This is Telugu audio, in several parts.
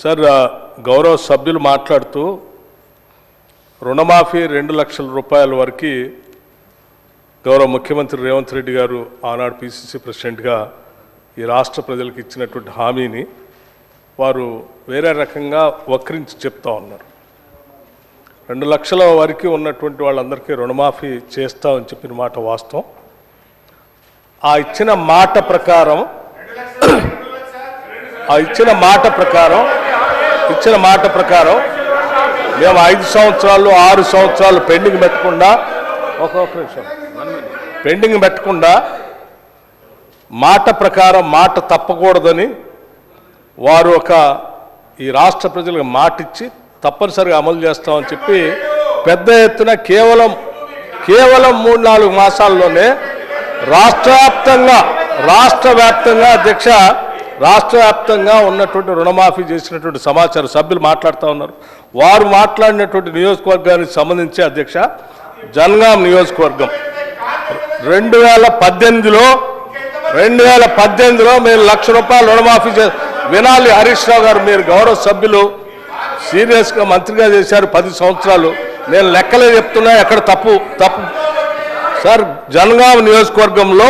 సార్ గౌరవ సభ్యులు మాట్లాడుతూ రుణమాఫీ 2 లక్షల రూపాయల వరకు గౌరవ ముఖ్యమంత్రి రేవంత్ రెడ్డి గారు ఆనాడు పిసిసి ప్రెసిడెంట్గా ఈ రాష్ట్ర ప్రజలకు ఇచ్చినటువంటి హామీని వారు వేరే రకంగా వక్రించి చెప్తా ఉన్నారు. 2 లక్షల వరకు ఉన్నటువంటి వాళ్ళందరికీ రుణమాఫీ చేస్తామని చెప్పిన మాట వాస్తవం. ఆ ఇచ్చిన మాట ప్రకారం మేము 5 సంవత్సరాలు 6 సంవత్సరాలు పెండింగ్ పెట్టకుండా మాట ప్రకారం మాట తప్పకూడదని వారు ఈ రాష్ట్ర ప్రజలకు మాటిచ్చి తప్పనిసరిగా అమలు చేస్తామని చెప్పి పెద్ద ఎత్తున కేవలం 3-4 మాసాల్లోనే రాష్ట్ర వ్యాప్తంగా ఉన్నటువంటి రుణమాఫీ చేసినటువంటి సమాచారం సభ్యులు మాట్లాడుతూ ఉన్నారు. వారు మాట్లాడినటువంటి నియోజకవర్గానికి సంబంధించి అధ్యక్ష జనగాం నియోజకవర్గం 2018లో మీరు 1 లక్ష రూపాయలు రుణమాఫీ వినాలి. హరీష్ రావు గారు మీరు గౌరవ సభ్యులు సీరియస్గా మంత్రిగా చేశారు 10 సంవత్సరాలు. నేను లెక్కలే చెప్తున్నా, ఎక్కడ తప్పు సార్. జనగాం నియోజకవర్గంలో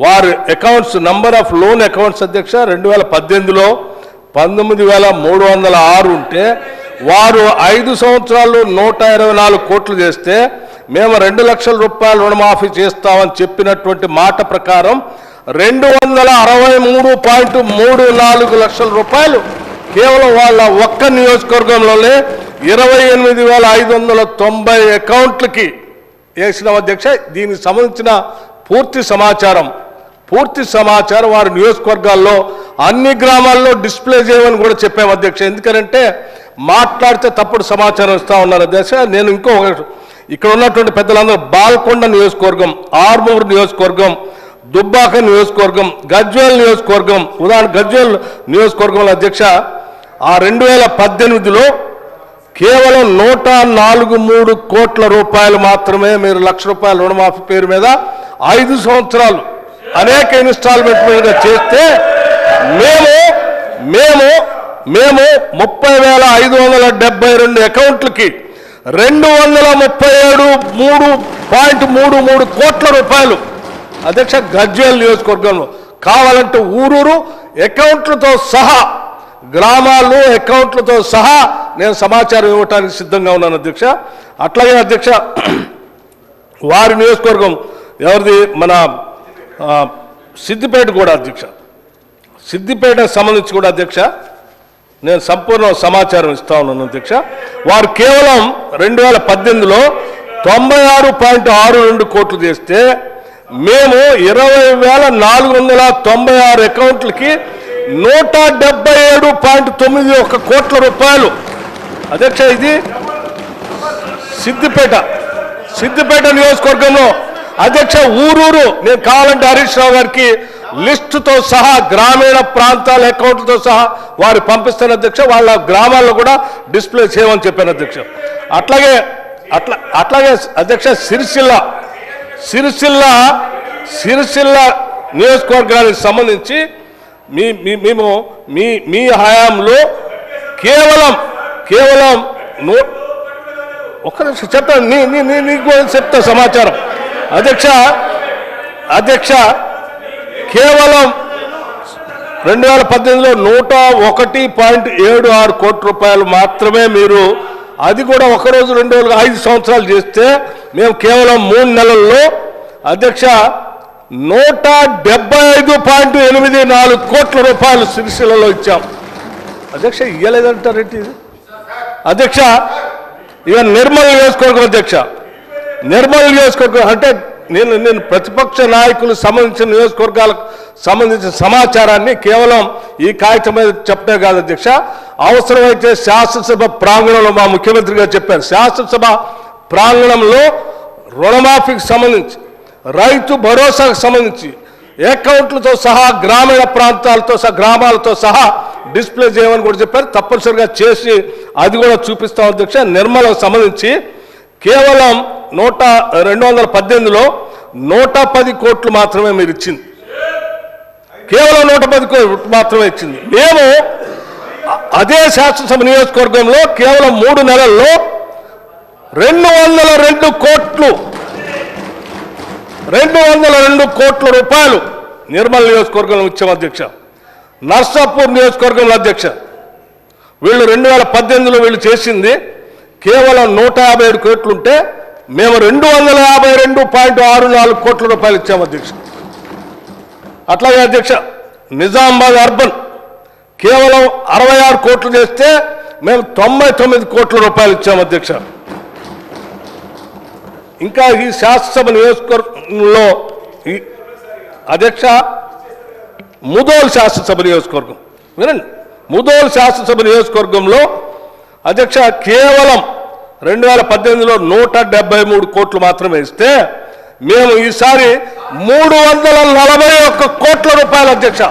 వారి accounts number of loan accounts అధ్యక్ష 2018లో 19,306 ఉంటే వారు 5 సంవత్సరాలు 124 కోట్లు చేస్తే మేము 2 లక్షల రూపాయలు రుణమాఫీ చేస్తామని చెప్పినటువంటి మాట ప్రకారం 263.34 లక్షల రూపాయలు కేవలం వాళ్ళ ఒక్క నియోజకవర్గంలోనే 28,590 అకౌంట్లకి వేసిన అధ్యక్ష. దీనికి సంబంధించిన పూర్తి సమాచారం వారి నియోజకవర్గాల్లో అన్ని గ్రామాల్లో డిస్ప్లే చేయమని కూడా చెప్పాము అధ్యక్ష. ఎందుకంటే మాట్లాడితే తప్పుడు సమాచారం ఇస్తా ఉన్నారు అధ్యక్ష. నేను ఇక్కడ ఉన్నటువంటి పెద్దలందరూ బాల్కొండ నియోజకవర్గం, ఆర్మూర్ నియోజకవర్గం, దుబ్బాక నియోజకవర్గం, గజ్వేల్ నియోజకవర్గం, ఉదాహరణ గజ్వేల్ నియోజకవర్గంలో అధ్యక్ష ఆ 2018లో కేవలం 143 కోట్ల రూపాయలు మాత్రమే మీరు 1 లక్ష రూపాయల రుణమాఫీ పేరు మీద 5 సంవత్సరాలు అనేక ఇన్స్టాల్మెంట్ మీద చేస్తే మేము 30,572 అకౌంట్లకి 237.33 కోట్ల రూపాయలు అధ్యక్ష గజ్వేల్ నియోజకవర్గంలో. కావాలంటే ఊరూరు అకౌంట్లతో సహా, గ్రామాలు అకౌంట్లతో సహా నేను సమాచారం ఇవ్వడానికి సిద్ధంగా ఉన్నాను అధ్యక్ష. అట్లాగే అధ్యక్ష వారి నియోజకవర్గం ఎవరిది మన సిద్దిపేట కూడా అధ్యక్ష, సిద్దిపేటకు సంబంధించి కూడా అధ్యక్ష నేను సంపూర్ణ సమాచారం ఇస్తా ఉన్నాను అధ్యక్ష. వారు కేవలం 2018లో 96.62 కోట్లు చేస్తే మేము 20,496 అకౌంట్లకి 177.91 కోట్ల రూపాయలు అధ్యక్ష. ఇది సిద్దిపేట నియోజకవర్గంలో అధ్యక్ష ఊరూరు నేను కావాలంటే హరీష్ రావు గారికి లిస్టుతో సహా గ్రామీణ ప్రాంతాల అకౌంట్లతో సహా వారు పంపిస్తాను అధ్యక్ష. వాళ్ళ గ్రామాల్లో కూడా డిస్ప్లే చేయమని చెప్పాను అధ్యక్ష. అట్లాగే అధ్యక్ష సిరిసిల్ల నియోజకవర్గానికి సంబంధించి మేము మీ హయాంలో కేవలం ఒక్క నిమిషం చెప్తాను, నీకు చెప్తా సమాచారం అధ్యక్ష. కేవలం 2018లో 101.76 కోట్ల రూపాయలు మాత్రమే మీరు, అది కూడా 1 రోజు 2 రోజులు 5 సంవత్సరాలు చేస్తే మేము కేవలం 3 నెలల్లో అధ్యక్ష 175.84 కోట్ల రూపాయలు సిరిసిల్లలో ఇచ్చాం అధ్యక్ష. ఇవ్వలేదంటారేంటి అధ్యక్ష? ఇక నిర్మల్ నియోజకవర్గం అధ్యక్ష, నిర్మల్ నియోజకవర్గం అంటే నేను ప్రతిపక్ష నాయకులు సంబంధించిన నియోజకవర్గాలకు సంబంధించిన సమాచారాన్ని కేవలం ఈ కాగితం మీద చెప్పడే కాదు అధ్యక్ష. అవసరమైతే శాసనసభ ప్రాంగణంలో మా ముఖ్యమంత్రి గారు చెప్పారు, శాసనసభ ప్రాంగణంలో రుణమాఫీకి సంబంధించి, రైతు భరోసాకు సంబంధించి అకౌంట్లతో సహా గ్రామీణ ప్రాంతాలతో సహా గ్రామాలతో సహా డిస్ప్లే చేయమని కూడా చెప్పారు. తప్పనిసరిగా చేసి అది కూడా చూపిస్తాం అధ్యక్ష. నిర్మలకు సంబంధించి కేవలం 2018లో 110 కోట్లు మాత్రమే మీరు ఇచ్చింది, కేవలం 110 కోట్లు మాత్రమే ఇచ్చింది. మేము అదే శాసనసభ నియోజకవర్గంలో కేవలం 3 నెలల్లో 202 కోట్ల రూపాయలు నిర్మల్ నియోజకవర్గంలో ఇచ్చాం అధ్యక్ష. నర్సాపూర్ నియోజకవర్గంలో అధ్యక్ష వీళ్ళు 2018లో వీళ్ళు చేసింది కేవలం 157 కోట్లుంటే మేము 252.64 కోట్ల రూపాయలు ఇచ్చాము అధ్యక్ష. అట్లాగే అధ్యక్ష నిజామాబాద్ అర్బన్ కేవలం 66 కోట్లు చేస్తే మేము 99 కోట్ల రూపాయలు ఇచ్చాము అధ్యక్ష. ఇంకా ఈ శాసనసభ నియోజకవర్గంలో అధ్యక్ష ముదోల్ శాసనసభ నియోజకవర్గం వినండి, ముదోల్ శాసనసభ నియోజకవర్గంలో అధ్యక్ష కేవలం 2018లో 173 కోట్లు మాత్రమే ఇస్తే మేము ఈసారి 341 కోట్ల రూపాయలు అధ్యక్ష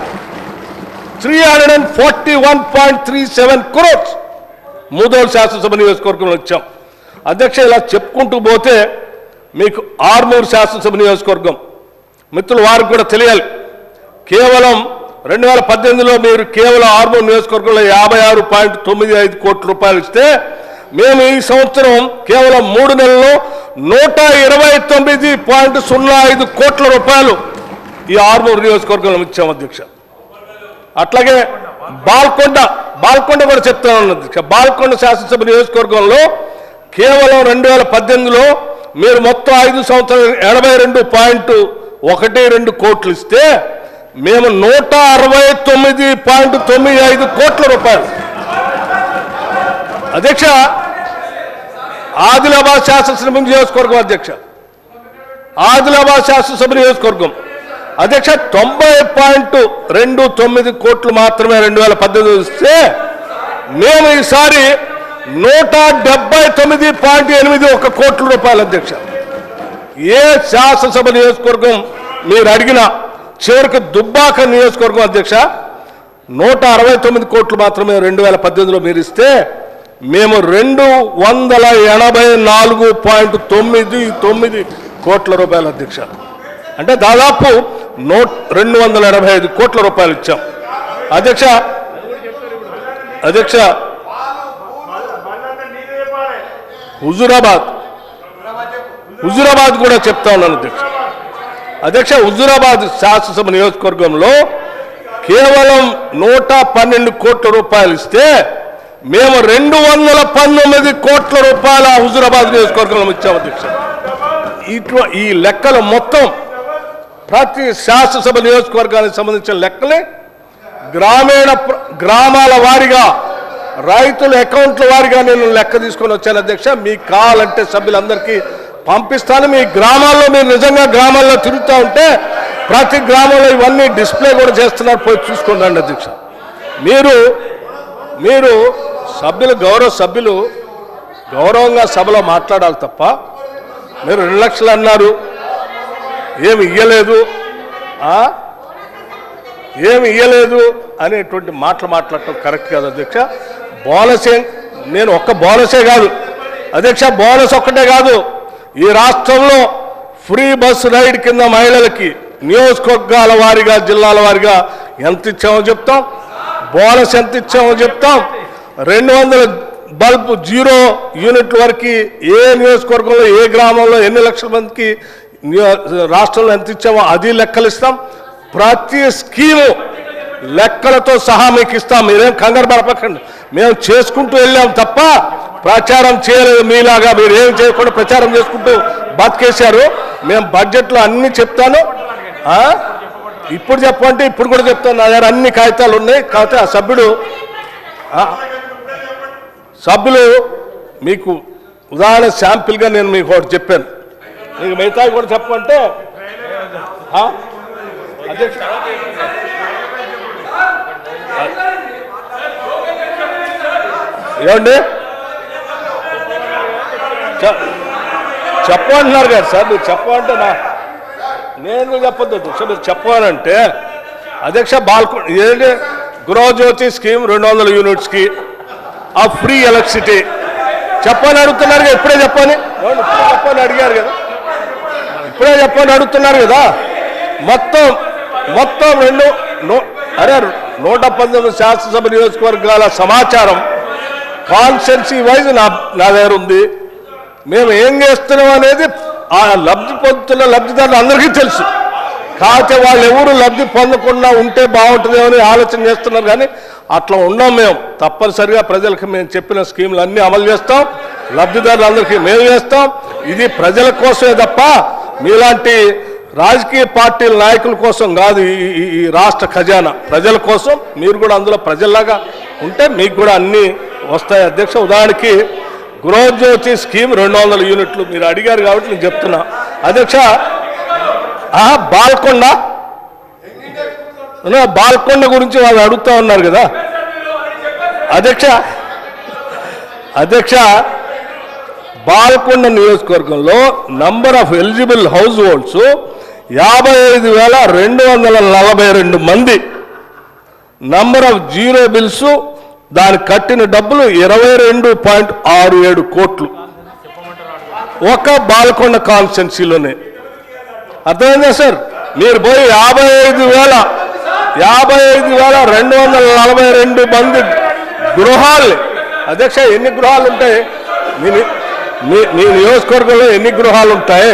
341.37 crores ముదోల్ శాసనసభ నియోజకవర్గంలో ఇచ్చాం అధ్యక్ష. ఇలా చెప్పుకుంటూ పోతే మీకు ఆర్మూర్ శాసనసభ నియోజకవర్గం మిత్రులు వారికి కూడా తెలియాలి. కేవలం 2018లో మీరు కేవలం ఆర్మూర్ నియోజకవర్గంలో 56.95 కోట్ల రూపాయలు ఇస్తే మేము ఈ సంవత్సరం కేవలం 3 నెలల్లో 129.05 కోట్ల రూపాయలు ఈ ఆర్మూర్ నియోజకవర్గంలో ఇచ్చాం అధ్యక్ష. అట్లాగే బాల్కొండ కూడా చెప్తాను అధ్యక్ష. బాల్కొండ శాసనసభ నియోజకవర్గంలో కేవలం 2018లో మీరు మొత్తం 5 సంవత్సరాలు 82.12 కోట్లు ఇస్తే మేము 169.95 కోట్ల రూపాయలు అధ్యక్ష. ఆదిలాబాద్ శాసనసభ నియోజకవర్గం అధ్యక్ష ఆదిలాబాద్ శాసనసభ నియోజకవర్గం అధ్యక్ష 90.29 కోట్లు మాత్రమే 2018 ఇస్తే మేము ఈసారి 179.81 కోట్ల రూపాయలు అధ్యక్ష. ఏ శాసనసభ నియోజకవర్గం మీరు అడిగిన చివరికి దుబ్బాక నియోజకవర్గం అధ్యక్ష 169 కోట్లు మాత్రమే 2018లో మీరు ఇస్తే మేము 284.99 కోట్ల రూపాయలు అధ్యక్ష. అంటే దాదాపు 285 కోట్ల రూపాయలు ఇచ్చాం అధ్యక్ష. హుజూరాబాద్ కూడా చెప్తా ఉన్నాను అధ్యక్ష. హుజూరాబాద్ శాసనసభ నియోజకవర్గంలో కేవలం 112 కోట్ల రూపాయలు ఇస్తే మేము 219 కోట్ల రూపాయల హుజూరాబాద్ నియోజకవర్గంలో ఇచ్చాము అధ్యక్ష. ఈ లెక్కలు మొత్తం ప్రతి శాసనసభ నియోజకవర్గానికి సంబంధించిన లెక్కలే గ్రామాల వారీగా రైతుల అకౌంట్ల వారీగా నేను లెక్క తీసుకొని వచ్చాను అధ్యక్ష. మీకు కావాలంటే సభ్యులందరికీ పంపిస్తాను. మీ గ్రామాల్లో మీరు నిజంగా గ్రామాల్లో తిరుగుతూ ఉంటే ప్రతి గ్రామంలో ఇవన్నీ డిస్ప్లే కూడా చేస్తున్నారు, పోయి చూసుకోండి అధ్యక్ష. మీరు సభ్యులు గౌరవంగా సభలో మాట్లాడాలి తప్ప మీరు 2 లక్షలు అన్నారు ఏమి ఇయ్యలేదు అనేటువంటి మాటలు మాట్లాడటం కరెక్ట్ కాదు అధ్యక్ష. నేను ఒక్క బోనసే కాదు అధ్యక్ష, బోనస్ ఒక్కటే కాదు, ఈ రాష్ట్రంలో ఫ్రీ బస్ రైడ్ కింద మహిళలకి నియోజకవర్గాల వారీగా జిల్లాల వారీగా ఎంత ఇచ్చామో చెప్తాం, బోనస్ ఎంత ఇచ్చామో చెప్తాం. 200 బల్బ్ 0 యూనిట్ల వరకు ఏ నియోజకవర్గంలో ఏ గ్రామంలో ఎన్ని లక్షల మందికి రాష్ట్రంలో ఎంత ఇచ్చామో అది లెక్కలు ఇస్తాం. ప్రతి స్కీము లెక్కలతో సహా మీకు ఇస్తాం. మీరేం కంగారు పడపకండి, మేము చేసుకుంటూ వెళ్ళాం తప్ప ప్రచారం చేయలేదు. మీలాగా మీరు ఏం చేయకుండా ప్రచారం చేసుకుంటూ బతికేశారు. మేము బడ్జెట్లో అన్ని చెప్తాను, ఇప్పుడు చెప్పంటే ఇప్పుడు కూడా చెప్తాను. నా దగ్గర అన్ని కాగితాలు ఉన్నాయి. కాకపోతే ఆ సభ్యులు మీకు ఉదాహరణ శాంపిల్గా నేను మీకు ఒకటి చెప్పాను, మీకు మిగతా కూడా చెప్పమంటే అధ్యక్ష ఏమండి చెప్పమంటున్నారు కదా సార్, మీరు చెప్పమంటే నేను చెప్పొద్దు అధ్యక్ష. మీరు చెప్పాలంటే అధ్యక్ష ఏంటి గృహజ్యోతి స్కీమ్ 200 యూనిట్స్కి ఆ ఫ్రీ ఎలక్ట్రిసిటీ చెప్పని అడుగుతున్నారు కదా, ఇప్పుడే చెప్పని అడిగారు కదా, ఇప్పుడే చెప్పని అడుగుతున్నారు కదా. మొత్తం అరే 119 శాసనసభ నియోజకవర్గాల సమాచారం కాన్స్టిట్యున్సీ వైజ్ నా దగ్గర ఉంది. మేము ఏం చేస్తున్నాం అనేది ఆ లబ్ధి పొందుతున్న లబ్ధిదారులు అందరికీ తెలుసు. కాకపోతే వాళ్ళు ఎవరు లబ్ధి పొందకుండా ఉంటే బాగుంటుందేమో అని ఆలోచన చేస్తున్నారు. కానీ అట్లా ఉన్నాం. మేము తప్పనిసరిగా ప్రజలకు మేము చెప్పిన స్కీములు అన్నీ అమలు చేస్తాం. లబ్ధిదారులందరికీ మేము చేస్తాం. ఇది ప్రజల కోసమే తప్ప మీలాంటి రాజకీయ పార్టీల నాయకుల కోసం కాదు. ఈ రాష్ట్ర ఖజానా ప్రజల కోసం. మీరు కూడా అందులో ప్రజల్లాగా ఉంటే మీకు కూడా అన్నీ వస్తాయి అధ్యక్ష. ఉదాహరణకి గృహజ్యోతి స్కీమ్ 200 యూనిట్లు మీరు అడిగారు కాబట్టి నేను చెప్తున్నా అధ్యక్ష. బాల్కొండ గురించి వాళ్ళు అడుగుతా ఉన్నారు కదా అధ్యక్ష. బాల్కొండ నియోజకవర్గంలో number of eligible house holds 55,242 మంది. నంబర్ ఆఫ్ జీరో బిల్స్ దానికి కట్టిన డబ్బులు 22.67 కోట్లు ఒక బాల్కొండ కాన్స్టిట్యున్సీలోనే. అర్థమైందా సార్? మీరు పోయి 55,242 మంది గృహాలు అధ్యక్ష. ఎన్ని గృహాలు ఉంటాయి మీ నియోజకవర్గంలో? ఎన్ని గృహాలు ఉంటాయి?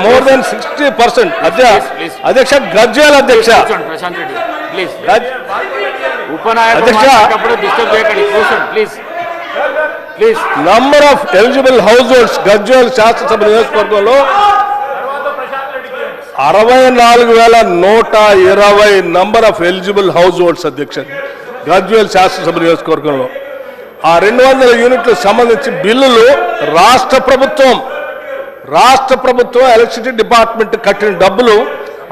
More than 60%. అధ్యక్ష గజ్వేల్ అధ్యక్ష number of eligible house holds Gajwel శాసనసభ నియోజకవర్గంలో 64,120 number of eligible house holds అధ్యక్ష గజ్వేల్ శాసనసభ నియోజకవర్గంలో. ఆ 200 యూనిట్లకు సంబంధించి బిల్లులు రాష్ట్ర ప్రభుత్వం ఎలక్ట్రిసిటీ డిపార్ట్మెంట్ కట్టిన డబ్బులు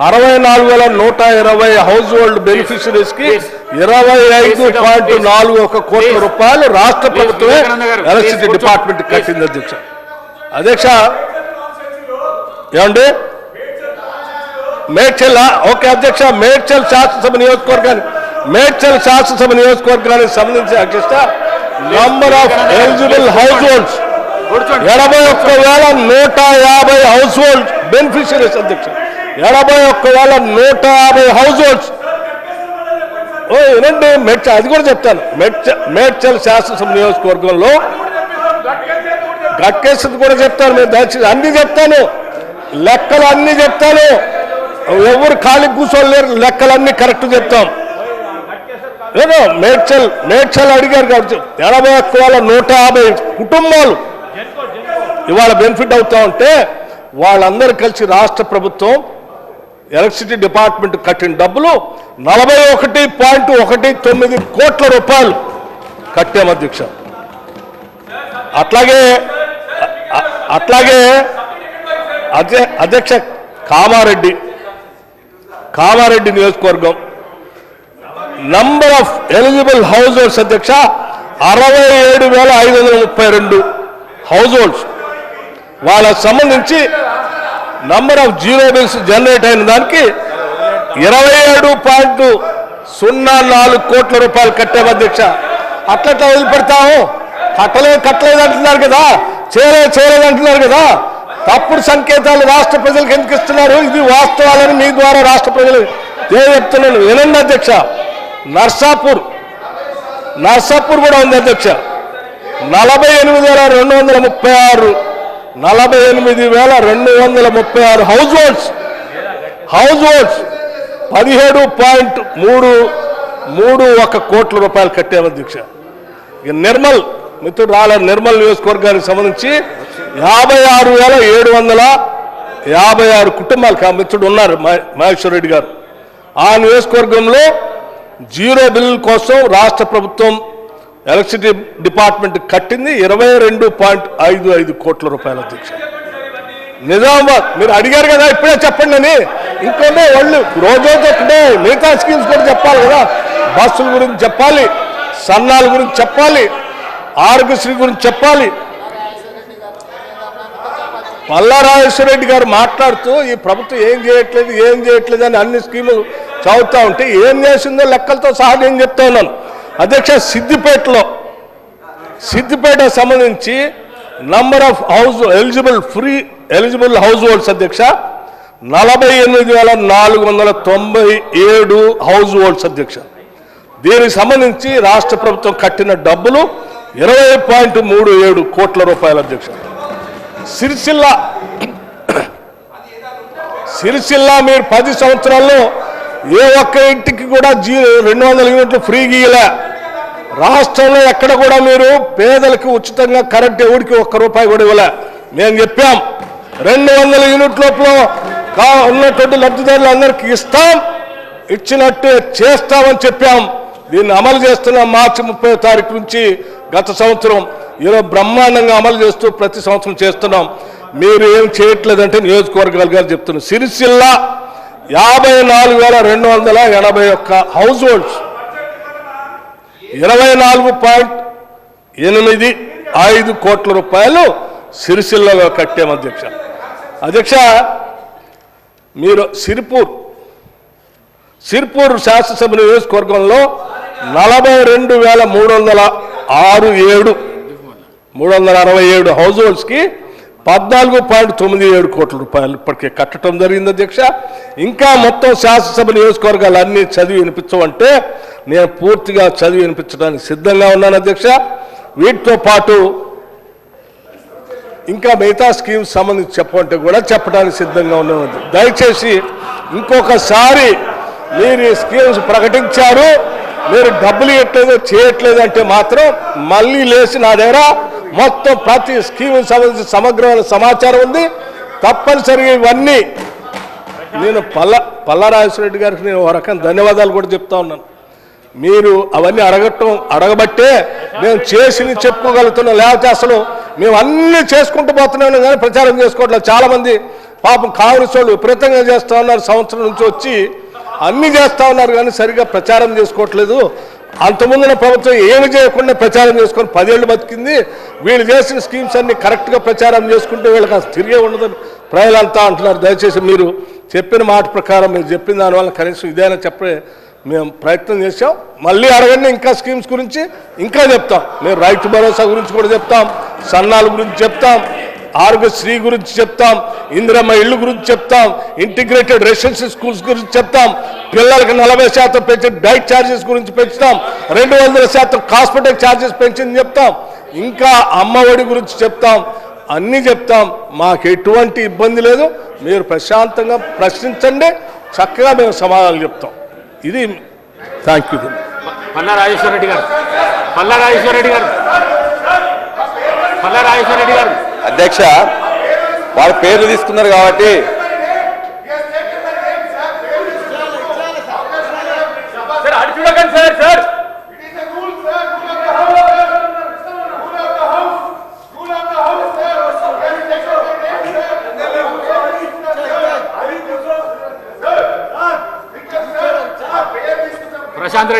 64,120 హౌస్ హోల్డ్ బెనిఫిషరీస్ కి 25.41 కోట్ల రూపాయలు రాష్ట్ర ప్రభుత్వమే ఎలక్ట్రిసిటీ డిపార్ట్మెంట్ కట్టింది అధ్యక్ష. ఏమండి మేడ్చల్? ఓకే అధ్యక్ష. మేడ్చల్ శాసనసభ నియోజకవర్గానికి సంబంధించి అధ్యక్ష number of eligible house holds 81,150 house hold beneficiaries అధ్యక్ష. 81,150 హౌస్ హోల్డ్స్. ఏనండి అది కూడా చెప్తాను. మేడ్చల్ శాసనసభ నియోజకవర్గంలో గట్కేసింది కూడా చెప్తాను. మీరు దయచేసి అన్ని చెప్తాను, లెక్కలు అన్ని చెప్తాను. ఎవరు ఖాళీ కూర్చోలేరు, లెక్కలన్నీ కరెక్ట్ చెప్తాం. ఏదో మేడ్చల్ అడిగారు కాబట్టి 81,150 కుటుంబాలు ఇవాళ బెనిఫిట్ అవుతా ఉంటే వాళ్ళందరూ కలిసి రాష్ట్ర ప్రభుత్వం ఎలక్ట్రిసిటీ డిపార్ట్మెంట్ కట్టిన డబ్బులు 41.19 కోట్ల రూపాయలు కట్టాం అధ్యక్ష. అట్లాగే అధ్యక్ష కామారెడ్డి నియోజకవర్గం number of eligible house holds అధ్యక్ష 67,532 హౌస్ హోల్డ్స్. వాళ్ళకు సంబంధించి number of zero bills generate అయిన దానికి 27.04 కోట్ల రూపాయలు కట్టాము అధ్యక్ష. అట్లా వదిలిపెడతాము? కట్టలేదు అంటున్నారు కదా, చేయలేదు అంటున్నారు కదా. తప్పుడు సంకేతాలు రాష్ట్ర ప్రజలకు ఎందుకు ఇస్తున్నారు? ఇది వాస్తవాలని మీ ద్వారా రాష్ట్ర ప్రజలు చెప్తున్నాను. వినండి అధ్యక్ష. నర్సాపూర్ కూడా ఉంది అధ్యక్ష. 48,236 హౌస్ హోల్డ్స్ 17.31 కోట్ల రూపాయలు కట్టాము అధ్యక్ష. నిర్మల్ మిత్రుడు రాలేదు. నిర్మల్ నియోజకవర్గానికి సంబంధించి 56,756 కుటుంబాలు మిత్రుడు ఉన్నారు మహేశ్వర్ రెడ్డి గారు. ఆ నియోజకవర్గంలో జీరో బిల్ కోసం రాష్ట్ర ప్రభుత్వం ఎలక్ట్రిసిటీ డిపార్ట్మెంట్ కట్టింది 22.55 కోట్ల రూపాయల అధ్యక్ష. నిజామాబాద్ మీరు అడిగారు కదా, ఇప్పుడే చెప్పండి అని. ఇంకొంటే వాళ్ళు రోజుతో మిగతా స్కీమ్స్ కూడా చెప్పాలి కదా. బస్సుల గురించి చెప్పాలి, సన్నాల గురించి చెప్పాలి, ఆరోగ్యశ్రీ గురించి చెప్పాలి. పల్లారాజేశ్వర రెడ్డి గారు మాట్లాడుతూ ఈ ప్రభుత్వం ఏం చేయట్లేదు అని అన్ని స్కీములు చదువుతూ ఉంటే ఏం చేసిందో లెక్కలతో సహా నేను చెప్తా ఉన్నాను అధ్యక్ష. సిద్దిపేట సంబంధించి number of eligible house holds అధ్యక్ష 48,497 హౌస్ హోల్డ్స్ అధ్యక్ష. దీనికి సంబంధించి రాష్ట్ర ప్రభుత్వం కట్టిన డబ్బులు 20.37 కోట్ల రూపాయల అధ్యక్ష. సిరిసిల్ల మీరు 10 సంవత్సరాల్లో ఏ ఒక్క ఇంటికి కూడా 200 యూనిట్లు ఫ్రీ గీయలే. రాష్ట్రంలో ఎక్కడ కూడా మీరు పేదలకు ఉచితంగా కరెంట్ ఎవరికి ₹1 కూడా ఇవ్వలే. మేము చెప్పాం 200 యూనిట్ లోపల ఉన్నటువంటి లబ్ధిదారులందరికీ ఇస్తాం, ఇచ్చినట్టు చేస్తామని చెప్పాం. దీన్ని అమలు చేస్తున్నాం. మార్చి 30వ తారీఖు నుంచి గత సంవత్సరం ఈరోజు బ్రహ్మాండంగా అమలు చేస్తూ ప్రతి సంవత్సరం చేస్తున్నాం. మీరు ఏం చేయట్లేదంటే నియోజకవర్గాలు గారు చెప్తున్నాం. సిరిసిల్ల 54,281 హౌస్ హోల్డ్స్ 24.85 కోట్ల రూపాయలు సిరిసిల్లలో కట్టాం అధ్యక్ష. అధ్యక్ష, మీరు సిర్పూర్ శాసనసభ నియోజకవర్గంలో 42,367 హౌస్ హోల్డ్స్కి 14.97 కోట్ల రూపాయలు ఇప్పటికే కట్టడం జరిగింది అధ్యక్ష. ఇంకా మొత్తం శాసనసభ నియోజకవర్గాలు అన్నీ చదివి వినిపించమంటే నేను పూర్తిగా చదివి వినిపించడానికి సిద్ధంగా ఉన్నాను అధ్యక్ష. వీటితో పాటు ఇంకా మిగతా స్కీమ్స్ సంబంధించి చెప్పమంటే కూడా చెప్పడానికి సిద్ధంగా ఉన్నాను. దయచేసి ఇంకొకసారి మీరు ఈ స్కీమ్స్ ప్రకటించారు, మీరు డబ్బులు ఇవ్వట్లేదు చేయట్లేదు అంటే మాత్రం మళ్ళీ లేచి నా దగ్గర మొత్తం ప్రతి స్కీమ్ సంబంధించి సమగ్రమైన సమాచారం ఉంది. తప్పనిసరిగా ఇవన్నీ నేను పల్లారాజేశ్వరరెడ్డి గారికి నేను ఒక రకం ధన్యవాదాలు కూడా చెప్తా ఉన్నాను. మీరు అవన్నీ అడగబట్టే మేము చేసి చెప్పుకోగలుగుతున్నాం. లేకపోతే అసలు మేము అన్నీ చేసుకుంటూ పోతున్నాం కానీ ప్రచారం చేసుకోవట్లేదు. చాలామంది పాపం కాంగ్రెస్ వాళ్ళు విపరీతంగా చేస్తూ ఉన్నారు, సంవత్సరం నుంచి వచ్చి అన్నీ చేస్తూ ఉన్నారు కానీ సరిగ్గా ప్రచారం చేసుకోవట్లేదు. అంతకుముందున ప్రభుత్వం ఏమి చేయకుండా ప్రచారం చేసుకొని 10 ఏళ్ళు బతికింది. వీళ్ళు చేసిన స్కీమ్స్ అన్ని కరెక్ట్గా ప్రచారం చేసుకుంటే వీళ్ళకి అసలు తిరిగే ఉండదని ప్రజలంతా అంటున్నారు. దయచేసి మీరు చెప్పిన మాట ప్రకారం మీరు చెప్పిన దానివల్ల కనీసం ఇదైనా చెప్పే మేము ప్రయత్నం చేసాం. మళ్ళీ అడగండి, ఇంకా స్కీమ్స్ గురించి ఇంకా చెప్తాం. మేము రైతు భరోసా గురించి కూడా చెప్తాం, సన్నాల గురించి చెప్తాం, ఆరోగ్యశ్రీ గురించి చెప్తాం, ఇందిరమ్మ ఇళ్ళు గురించి చెప్తాం, ఇంటిగ్రేటెడ్ రెసిడెన్షియల్ స్కూల్స్ గురించి చెప్తాం, పిల్లలకి 40% పెంచి డైట్ ఛార్జెస్ గురించి పెంచుతాం, 200% కాస్మెటిక్ ఛార్జెస్ పెంచింది చెప్తాం, ఇంకా అమ్మఒడి గురించి చెప్తాం, అన్నీ చెప్తాం. మాకు ఎటువంటి ఇబ్బంది లేదు. మీరు ప్రశాంతంగా ప్రశ్నించండి, చక్కగా మేము సమాధానాలు చెప్తాం. ఇది థ్యాంక్ యూ. పల్లారాజేశ్వరరెడ్డి గారు అధ్యక్ష, వాళ్ళ పేర్లు తీసుకున్నారు కాబట్టి ప్రశాంత్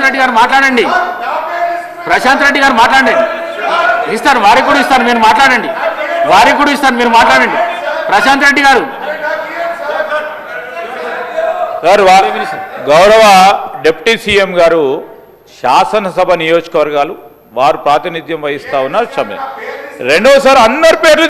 రెడ్డి గారు మాట్లాడండి. ప్రశాంత్ రెడ్డి గారు మాట్లాడండి. ఇస్తారు, వారికి కూడా ఇస్తారు, మీరు మాట్లాడండి. ప్రశాంత్ రెడ్డి గారు గౌరవ డిప్యూటీ సీఎం గారు శాసనసభ నియోజకవర్గాలు వారు ప్రాతినిధ్యం వహిస్తా ఉన్నారు. రెండోసారి అందరి పేర్లు